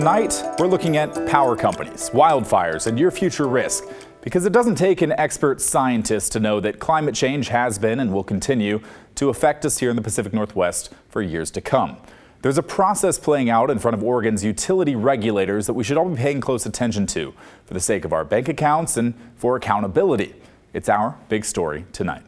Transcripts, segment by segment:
Tonight, we're looking at power companies, wildfires, and your future risk. Because it doesn't take an expert scientist to know that climate change has been and will continue to affect us here in the Pacific Northwest for years to come. There's a process playing out in front of Oregon's utility regulators that we should all be paying close attention to for the sake of our bank accounts and for accountability. It's our big story tonight.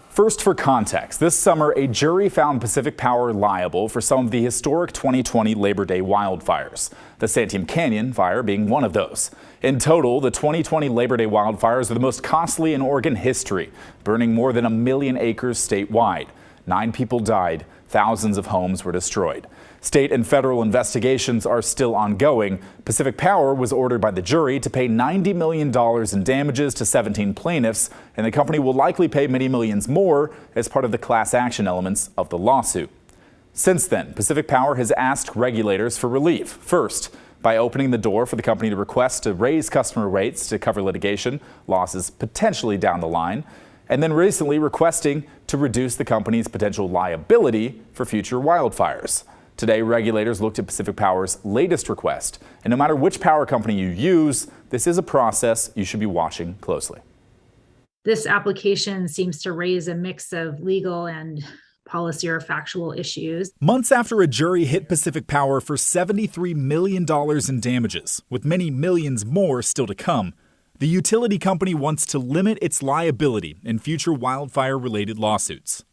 First, for context, this summer a jury found Pacific Power liable for some of the historic 2020 Labor Day wildfires, the Santiam Canyon fire being one of those. In total, the 2020 Labor Day wildfires are the most costly in Oregon history, burning more than 1 million acres statewide. 9 people died, thousands of homes were destroyed. State and federal investigations are still ongoing. Pacific Power was ordered by the jury to pay $90 million in damages to 17 plaintiffs, and the company will likely pay many millions more as part of the class action elements of the lawsuit. Since then, Pacific Power has asked regulators for relief. First, by opening the door for the company to request to raise customer rates to cover litigation, losses potentially down the line, and then recently requesting to reduce the company's potential liability for future wildfires. Today, regulators looked at Pacific Power's latest request, and no matter which power company you use, this is a process you should be watching closely. This application seems to raise a mix of legal and policy or factual issues. Months after a jury hit Pacific Power for $73 million in damages, with many millions more still to come, the utility company wants to limit its liability in future wildfire-related lawsuits.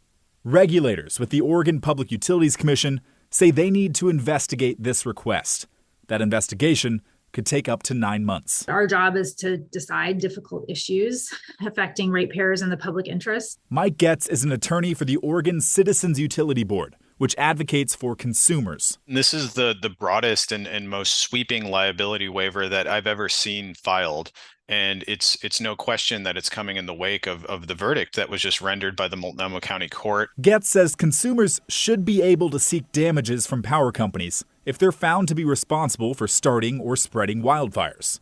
Regulators with the Oregon Public Utilities Commission say they need to investigate this request. That investigation could take up to 9 months. Our job is to decide difficult issues affecting ratepayers and the public interest. Mike Getz is an attorney for the Oregon Citizens Utility Board, which advocates for consumers. This is the broadest and most sweeping liability waiver that I've ever seen filed. And it's no question that it's coming in the wake of the verdict that was just rendered by the Multnomah County Court. Getz says consumers should be able to seek damages from power companies if they're found to be responsible for starting or spreading wildfires.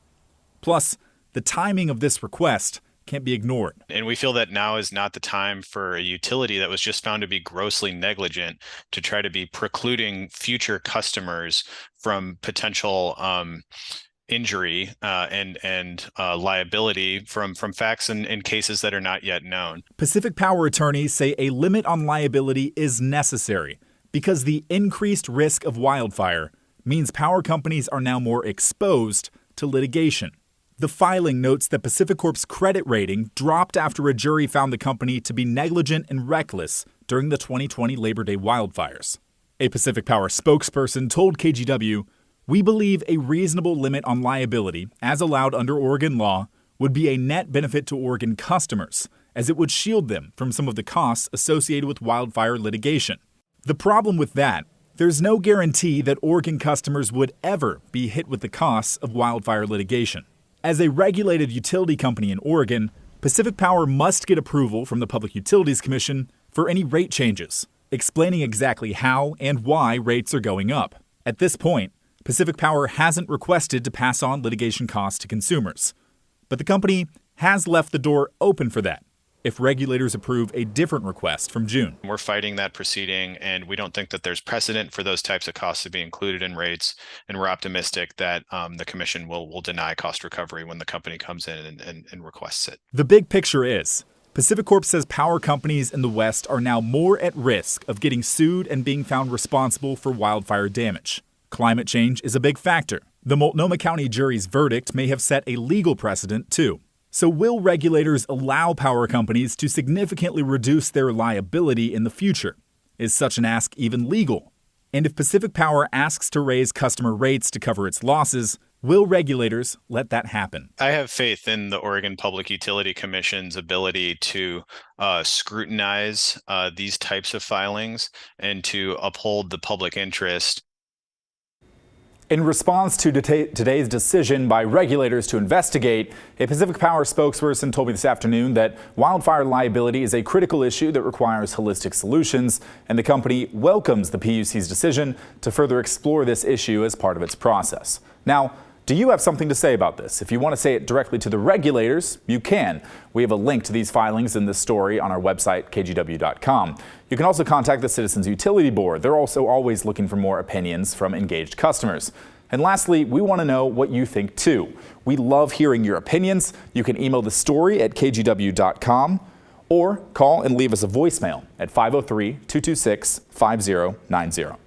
Plus, the timing of this request can't be ignored. And we feel that now is not the time for a utility that was just found to be grossly negligent to try to be precluding future customers from potential injury and liability from facts and cases that are not yet known. Pacific Power attorneys say a limit on liability is necessary because the increased risk of wildfire means power companies are now more exposed to litigation. The filing notes that Pacific Corp's credit rating dropped after a jury found the company to be negligent and reckless during the 2020 Labor Day wildfires. A Pacific Power spokesperson told KGW, "We believe a reasonable limit on liability, as allowed under Oregon law, would be a net benefit to Oregon customers, as it would shield them from some of the costs associated with wildfire litigation." The problem with that, there's no guarantee that Oregon customers would ever be hit with the costs of wildfire litigation. As a regulated utility company in Oregon, Pacific Power must get approval from the Public Utilities Commission for any rate changes, explaining exactly how and why rates are going up. At this point, Pacific Power hasn't requested to pass on litigation costs to consumers, but the company has left the door open for that if regulators approve a different request from June. We're fighting that proceeding, and we don't think that there's precedent for those types of costs to be included in rates, and we're optimistic that the commission will deny cost recovery when the company comes in and requests it. The big picture is, Pacific Corp says power companies in the West are now more at risk of getting sued and being found responsible for wildfire damage. Climate change is a big factor. The Multnomah County jury's verdict may have set a legal precedent, too. So will regulators allow power companies to significantly reduce their liability in the future? Is such an ask even legal? And if Pacific Power asks to raise customer rates to cover its losses, will regulators let that happen? I have faith in the Oregon Public Utility Commission's ability to scrutinize these types of filings and to uphold the public interest. In response to today's decision by regulators to investigate, a Pacific Power spokesperson told me this afternoon that wildfire liability is a critical issue that requires holistic solutions, and the company welcomes the PUC's decision to further explore this issue as part of its process. Now, Do you have something to say about this? If you want to say it directly to the regulators, you can. We have a link to these filings in this story on our website, kgw.com. You can also contact the Citizens Utility Board. They're also always looking for more opinions from engaged customers. And lastly, we want to know what you think too. We love hearing your opinions. You can email the story at kgw.com or call and leave us a voicemail at 503-226-5090.